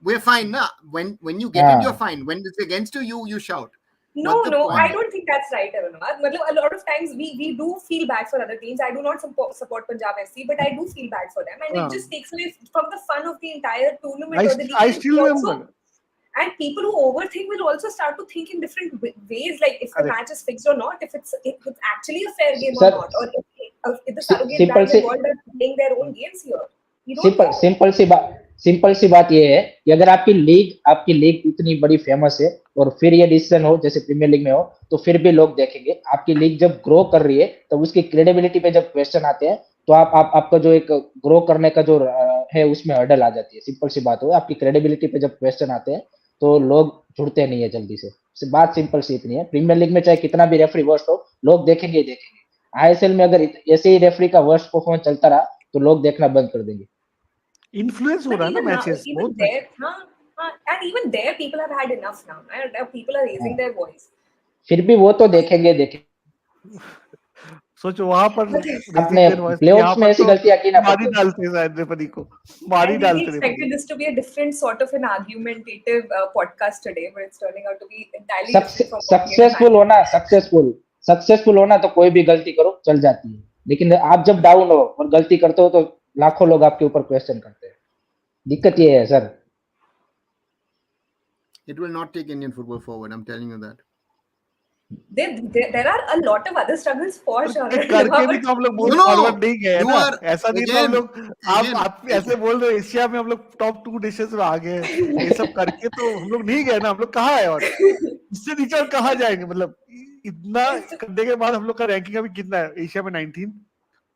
we're fine ना. When you get it, you're fine. When it's against you, you shout. No, I don't think that's right, Arunad. A lot of times we do feel bad for other teams. I do not support Punjab FC, but I do feel bad for them, and it just takes away from the fun of the entire tournament or the league. I still remember. And people who overthink will also start to think in different ways, like if the match is fixed or not, if it's actually a fair game or not, or if the surrogate brand involved are playing their own games here. Simple सी बात ये है कि अगर आपकी league इतनी बड़ी famous है और फिर ये डिसीजन हो जैसे प्रीमियर लीग में हो, तो फिर भी लोग देखेंगे. आपकी लीग जब ग्रो कर रही है तो उसकी क्रेडिबिलिटी पे जब क्वेश्चन आते हैं तो आपका जो एक ग्रो करने का जो है उसमें हर्डल आ जाती है. सिंपल सी बात हो, आपकी क्रेडिबिलिटी पे जब क्वेश्चन आते हैं तो लोग जुड़ते नहीं है जल्दी से. बात सिंपल सी इतनी है. प्रीमियर लीग में चाहे कितना भी रेफरी वर्स्ट हो, लोग देखेंगे ही देखेंगे. आईएसएल में अगर ऐसे ही रेफरी का वर्स्ट परफॉर्मेंस चलता रहा तो लोग देखना बंद कर देंगे. इन्फ्लुएंस हो रहा है ना मैचेस बहुत. And even there people have had enough now. People are raising their voice. फिर भी वो तो देखेंगे. सोचो वहां पर अपने प्लेऑफ्स में ऐसी गलतियां की ना, मारी डालते हैं शायद रेफरी को, मारी डालते हैं. Expected this to be a different sort of an argumentative podcast today, but it's turning out to be entirely different from successful होना तो कोई भी गलती करो चल जाती है, लेकिन आप जब डाउन हो और गलती करते हो तो लाखों लोग आपके ऊपर क्वेश्चन करते हैं. दिक्कत ये है sir. It will not take Indian football forward, I'm telling you that. There are a lot of other struggles for sure. करके भी तो हम लोग बहुत फॉरवर्ड नहीं गए ना, ऐसा नहीं तो हम लोग आप ऐसे बोल रहे एशिया में हम लोग टॉप 2 डिशेस में आ गए, ये सब करके तो हम लोग नहीं गए ना. हम लोग कहाँ है और इससे नीचे कहाँ जाएंगे. मतलब इतना करने के बाद हम लोग का रैंकिंग अभी कितना है एशिया में 19.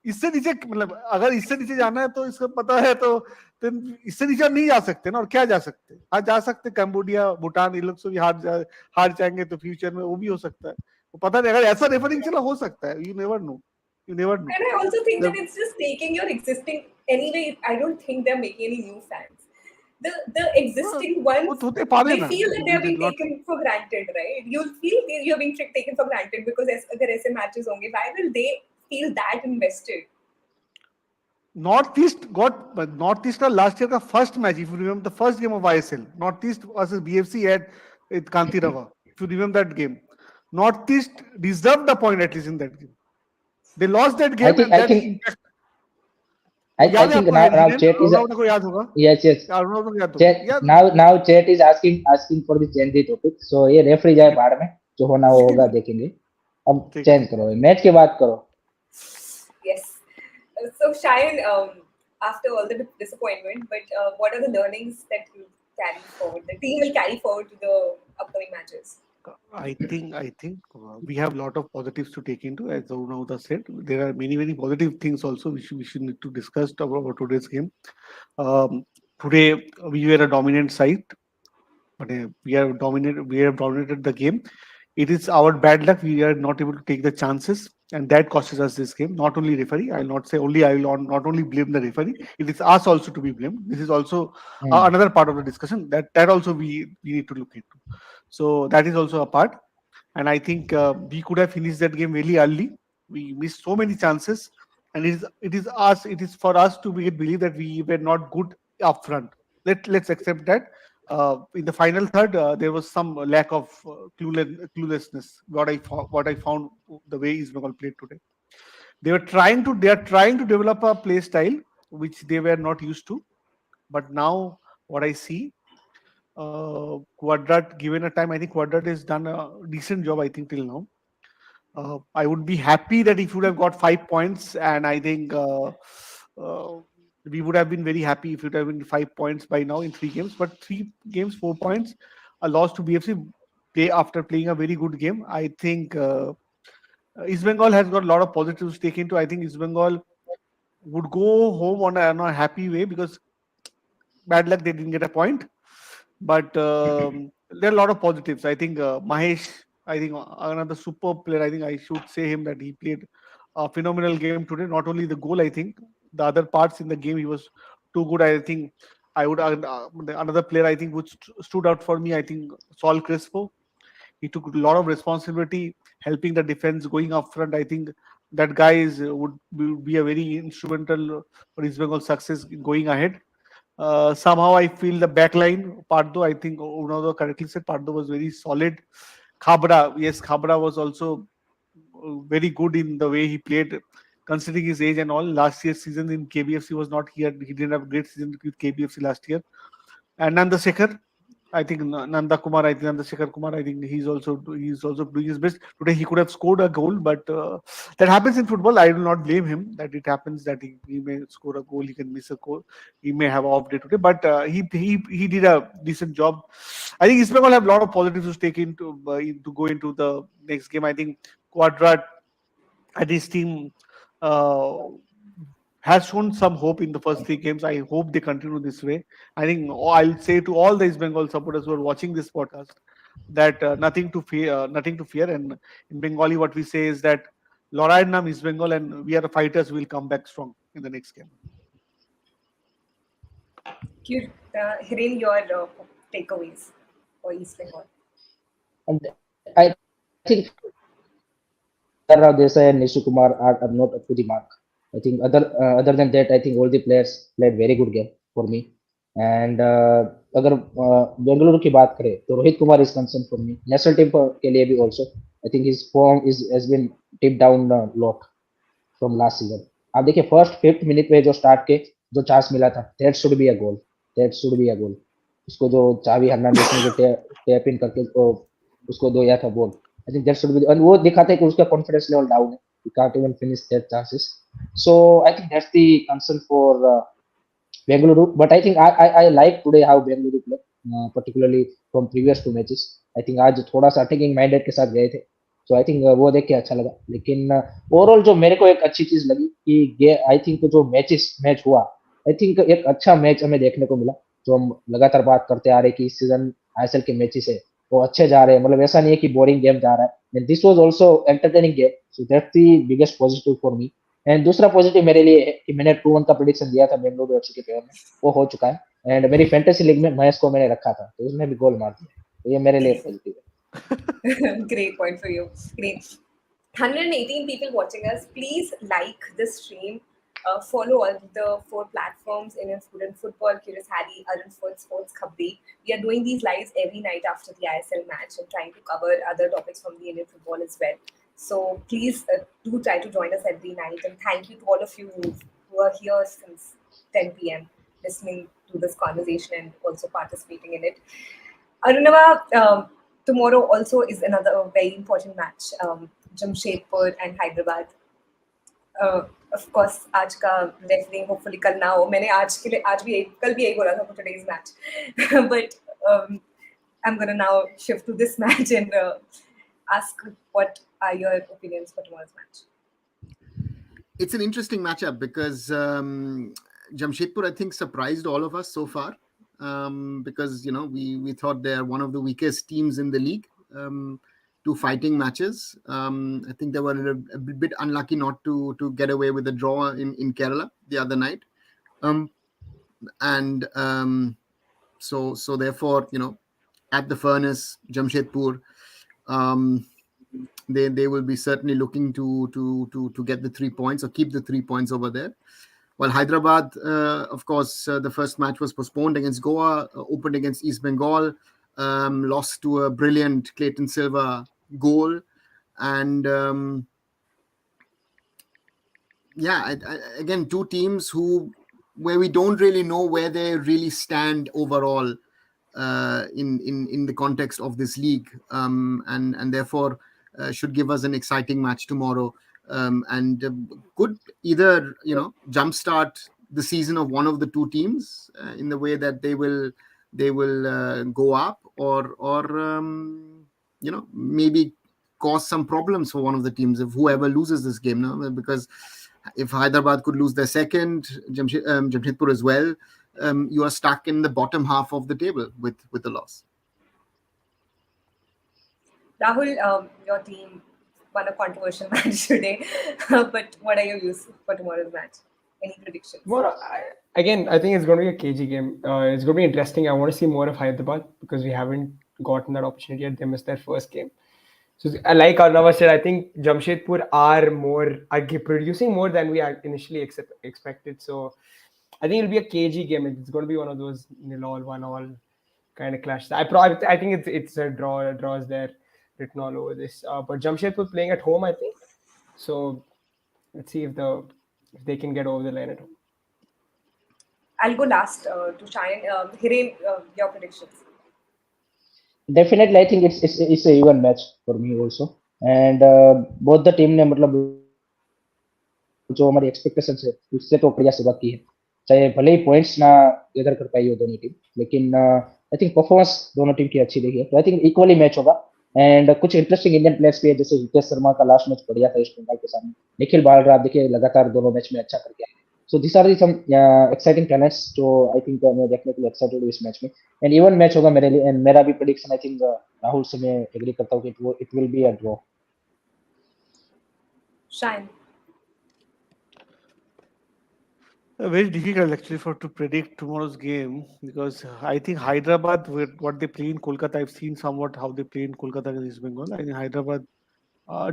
इससे नीचे मतलब अगर इससे नीचे जाना है तो इसको पता है तो इससे नीचे नहीं जा सकते ना. और क्या जा सकते, आज जा सकते कंबोडिया भूटान, ये लोग से भी हार जाएंगे तो फ्यूचर में वो भी हो सकता है. वो पता नहीं, अगर ऐसा रेफरिंग चला हो सकता है. You never know. And I also think that it's just taking your existing, anyway I don't think they're making any new fans. the existing ones, they feel that they're being taken for granted, right? You'll feel you're being taken for granted because agar aise matches honge. Why will they feel that invested? Northeast last year ka first match, if you remember the first game of ISL, Northeast versus BFC at Kantirava. If you remember that game, Northeast deserved the point at least in that game. They lost that game. I think now Chet is yes. Now Chet is asking for the change the topic. So ये referee जाए बाहर में, जो होना वो होगा देखेंगे. अब चेंज करो, मैच के बाद करो. Yes. So Shayan, after all the disappointment, but what are the learnings that you carry forward? The team will carry forward to the upcoming matches. I think we have a lot of positives to take into. As Arunauda said, there are many positive things also we should need to discuss about today's game. Today we were a dominant side, but we have dominated the game. It is our bad luck. We are not able to take the chances, and that costs us this game. Not only referee. I will not only blame the referee. It is us also to be blamed. This is also another part of the discussion that also we need to look into. So that is also a part, and I think we could have finished that game really early. We missed so many chances, and it is for us to believe that we were not good up front. Let's accept that. In the final third, there was some lack of cluelessness. What I found the way East Bengal played today. They are trying to develop a play style which they were not used to, but now what I see. Quadrat, given a time, I think Quadrat has done a decent job, I think, till now. I would be happy that if he would have got 5 points, and I think we would have been very happy if it would have been 5 points by now in 3 games. But 3 games, 4 points, a loss to BFC after playing a very good game. I think East Bengal has got a lot of positives to take into. I think East Bengal would go home on a happy way because bad luck, they didn't get a point. But there are a lot of positives. I think Mahesh, I think another super player. I think I should say him that he played a phenomenal game today. Not only the goal, I think the other parts in the game he was too good. I think I would another player I think which stood out for me. I think Saul Crespo. He took a lot of responsibility helping the defense going up front. I think that guy would be a very instrumental for East Bengal's success going ahead. Somehow I feel the backline, Pardo, I think Unodo correctly said, Pardo was very solid. Khabra was also very good in the way he played, considering his age and all. Last year's season in KBFC was not here. He didn't have a great season with KBFC last year. And Nanda Sekhar, I think Shekhar Kumar, I think he's also doing his best. Today he could have scored a goal, but that happens in football. I will not blame him that it happens that he may score a goal, he can miss a goal, he may have an off day today, but he did a decent job. I think East Bengal have a lot of positives to take into to go into the next game. I think Quadrat and his team has shown some hope in the first 3 games. I hope they continue this way. I think I'll say to all the East Bengal supporters who are watching this podcast that nothing to fear. And in Bengali, what we say is that Lorad Nam East Bengal, and we are the fighters. Will come back strong in the next game. Hiren, your takeaways for East Bengal. And I think Rao Desai and Nishu Kumar are not up to the mark. I think other than that, I think all the players played very good game for me. And अगर बेंगलुरु की बात करें तो Rohit Kumar is concerned for me. National team के लिए भी also. I think his form has been tipped down a lot from last season. आप देखिए first 5th minute में जो start के जो चांस मिला था, that should be a goal. उसको जो चावी हर्नांडेस ने जो टैप इन करके उसको दिया था ball. I think that should be, and वो दिखाता है कि उसका confidence level down है. He can't even finish their chances. So I think that's the concern for Bengaluru. But I think I like today how Bengaluru played, particularly from previous 2 matches. I think आज थोड़ा सा attacking minded के साथ गए थे. So I think वो देख के अच्छा लगा. लेकिन ओवरऑल जो मेरे को एक अच्छी चीज लगी कि आई थिंक जो मैच हुआ, आई थिंक एक अच्छा मैच हमें देखने को मिला. जो हम लगातार बात करते आ रहे कि इस सीजन आईएसएल के मैचेस है वो अच्छे जा रहे हैं, मतलब ऐसा नहीं है कि बोरिंग गेम जा रहा है. And this was also entertaining game. So that's the biggest positive for me. And दूसरा पॉजिटिव मेरे लिए है कि मैंने 2-1 का प्रेडिक्शन दिया था बेंगलुरु एफसी के फेवर में, वो हो चुका है. एंड मेरी फैंटेसी लीग में महेश को मैंने रखा था तो उसने भी गोल मार दिया, तो ये मेरे लिए पॉजिटिव है. Great point for you. Great. 118 people watching us. Please like this stream. Follow all the 4 platforms: Indian Food and Football, Curious Harry, Arun Food, Sports Khabri. We are doing these lives every night after the ISL match and trying to cover other topics from the Indian football as well. So please do try to join us every night. And thank you to all of you who are here since 10 p.m. listening to this conversation and also participating in it. Arunava, tomorrow also is another very important match. Jamshedpur and Hyderabad. Of course, आज का refereeing hopefully कल ना हो. मैंने कल भी यही बोला था for today's match. But I'm gonna now shift to this match and ask what are your opinions for tomorrow's match. It's an interesting matchup because Jamshedpur, I think, surprised all of us so far. Because we thought they are one of the weakest teams in the league. 2 fighting matches. I think they were a bit unlucky not to get away with a draw in Kerala the other night. So therefore, at the furnace, Jamshedpur, they will be certainly looking to get the 3 points or keep the 3 points over there. Well, Hyderabad, of course, the first match was postponed against Goa, opened against East Bengal, lost to a brilliant Clayton Silva goal. And again, 2 teams where we don't really know where they really stand overall in the context of this league, and therefore should give us an exciting match tomorrow. And could either jumpstart the season of one of the 2 teams in the way that they will go up, or maybe cause some problems for one of the teams if whoever loses this game. No? Because if Hyderabad could lose their second, Jamshedpur as well, you are stuck in the bottom half of the table with the loss. Rahul, your team won a controversial match today, but what are your views for tomorrow's match? Any predictions? Well, again, I think it's going to be a cagey game. It's going to be interesting. I want to see more of Hyderabad because we haven't gotten that opportunity yet. They missed their first game. So, like Arnava said, I think Jamshedpur are producing more than we initially expected. So, I think it'll be a cagey game. It's going to be one of those 0-1 1-all kind of clashes. I think it's a draw. A draw is there written all over this. But Jamshedpur playing at home, I think. So, let's see if they can get over the line at home. I'll go last to Shine. Hiren, your predictions. Definitely, I think it's a even match for me also. And both the team ने मतलब जो हमारी expectation है उससे तो बढ़िया शुरुआत की है, चाहे भले ही पॉइंट्स ना गैदर कर पाई हो दोनों टीम, लेकिन आई थिंक परफॉर्मेंस दोनों टीम की अच्छी रही है, तो आई थिंक इक्वली मैच होगा. एंड कुछ इंटरेस्टिंग इंडियन प्लेयर्स भी है, जैसे हितेश शर्मा का लास्ट मैच बढ़िया था ईस्ट बंगाल के सामने, निखिल बालरा देखिए लगातार दोनों मैच में अच्छा करके आए. So these are some exciting talents जो I think मैं देखने के लिए excited हूँ इस मैच में. And even मैच होगा मेरे लिए, and मेरा भी prediction I think राहुल से मैं agree करता हूँ कि it will be a draw. Shine. Very difficult actually to predict tomorrow's game, because I think Hyderabad, with what they play in Kolkata, I've seen somewhat how they play in Kolkata against East Bengal. I think Hyderabad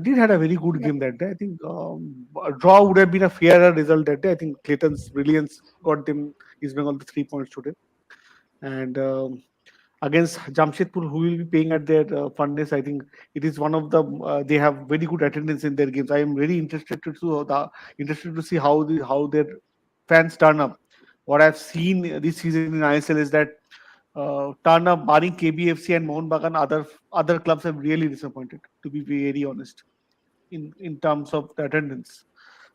did had a very good game that day. I think a draw would have been a fairer result that day. I think Clayton's brilliance got them East Bengal the 3 points today. And against Jamshedpur, who will be paying at their furnace, I think it is one of the they have very good attendance in their games. I am very interested to see how their fans turn up. What I've seen this season in ISL is that turn up, barring KBFC and Mohun Bagan, other clubs have really disappointed, to be very honest, in terms of the attendance.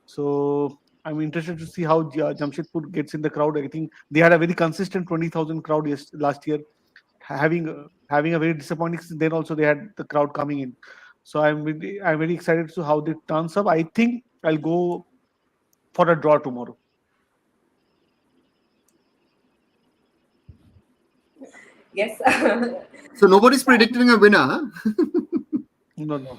So I'm interested to see how Jamshedpur gets in the crowd. I think they had a very consistent 20,000 crowd last year, having a very disappointing season. Then also they had the crowd coming in. So I'm very excited to see how they turns up. I think I'll go for a draw tomorrow. Yes. So nobody's predicting a winner, huh? No.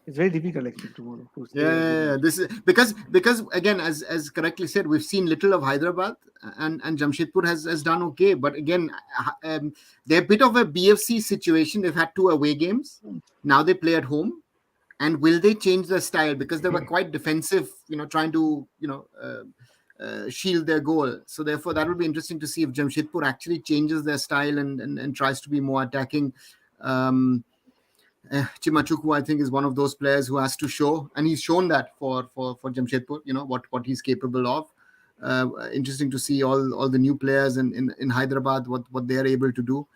It's very difficult actually tomorrow to say. Yeah, this is because again, as correctly said, we've seen little of Hyderabad, and Jamshedpur has done okay, but again, they're a bit of a BFC situation. They've had 2 away games. Now they play at home, and will they change their style, because they were quite defensive, trying to shield their goal. So therefore, that will be interesting to see if Jamshedpur actually changes their style and tries to be more attacking. Chimachukwu, I think, is one of those players who has to show, and he's shown that for Jamshedpur, what he's capable of. Interesting to see all the new players in Hyderabad, what they are able to do.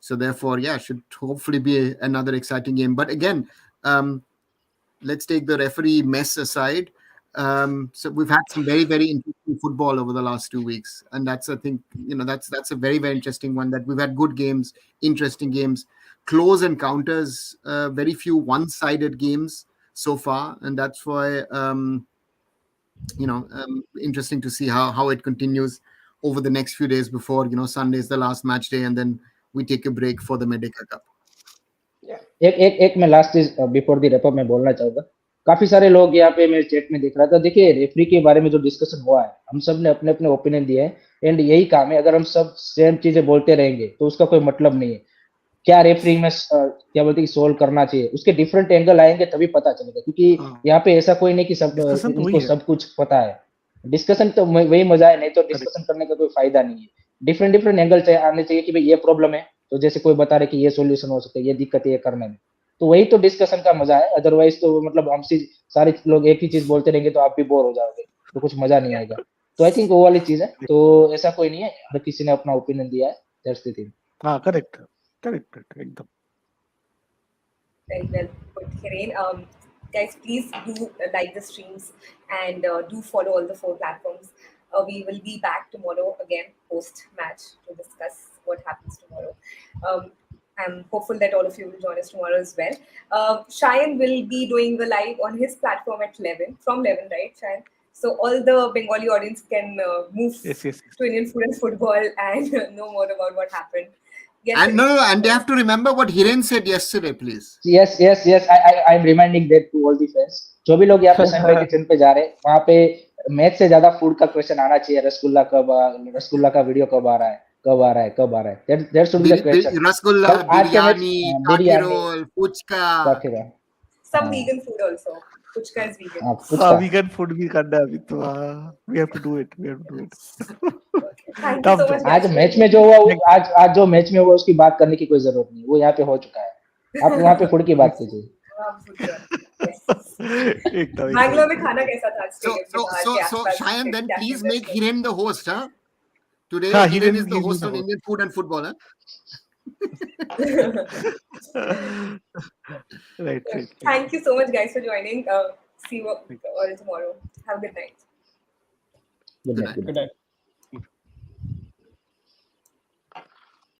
So therefore, should hopefully be another exciting game. But again, let's take the referee mess aside. So we've had some very, very interesting football over the last 2 weeks, and that's, I think, that's a very, very interesting one, that we've had good games, interesting games, close encounters, very few one-sided games so far, and that's why interesting to see how it continues over the next few days before Sunday is the last match day, and then we take a break for the Medica Cup. एक मैं last चीज before the wrap up में बोलना चाहूंगा. काफी सारे लोग यहाँ पे मैं चैट में देख रहा था. देखिए, रेफरी के बारे में जो डिस्कशन हुआ है, हम सब ने अपने अपने ओपिनियन दिए हैं, एंड यही काम है. अगर हम सब सेम चीजें बोलते रहेंगे तो उसका कोई मतलब नहीं है. क्या रेफरी में क्या बोलते हैं सोल्व करना चाहिए, उसके डिफरेंट एंगल आएंगे तभी पता चलेगा, क्योंकि यहाँ पे ऐसा कोई नहीं कि इनको सब कुछ पता है. डिस्कशन तो वही मजा है, नहीं तो डिस्कशन करने का कोई फायदा नहीं है. डिफरेंट एंगल आने चाहिए कि भाई ये प्रॉब्लम है, तो जैसे कोई बता रहे कि ये सॉल्यूशन हो सकता है, ये दिक्कत है ये करने में, तो वही तो डिस्कशन का मजा है. अदरवाइज तो मतलब हमसे सारे लोग एक ही चीज बोलते रहेंगे तो आप भी बोर हो जाओगे, तो कुछ मजा नहीं आएगा. तो आई थिंक वो वाली चीज है. तो ऐसा कोई नहीं है, हर किसी ने अपना ओपिनियन दिया है. That's the thing. हाँ, करेक्ट एकदम. Very well put, Hiren. Guys, please do like the streams and do follow all the 4 platforms. We will be back tomorrow again post-match to discuss what happens tomorrow. I'm hopeful that all of you will join us tomorrow as well. Shayan will be doing the live on his platform at 11, from 11, right, Shayan? So all the Bengali audience can move to Indian food and football and know more about what happened. Yes, and and they have to remember what Hiren said yesterday, please. Yes. I'm reminding that to all the fans. जो भी लोग यहाँ पे Sunday kitchen पे जा रहे हैं, वहाँ पे मैच से ज्यादा फूड का क्वेश्चन आना चाहिए. रसगुल्ला का वीडियो कब आ रहा है. That should be the question. Rasgulla, biryani, roll, puchka. Some vegan food also. Puchka is vegan. Vegan food भी करना है अभी तो. We have to do it. Thank you so much. आज मैच में जो हुआ, आज जो मैच में हुआ उसकी बात करने की कोई जरूरत नहीं. वो यहाँ पे हो चुका है. आप वहाँ पे फूड की बात कीजिए. बैंगलोर में खाना कैसा था? So Shayan, then please make Hiren the host, huh? Today Hiren is the host on Indian food and football, huh? Right. Thank you so much, guys, for joining. See you all tomorrow. Have a good night. Good night.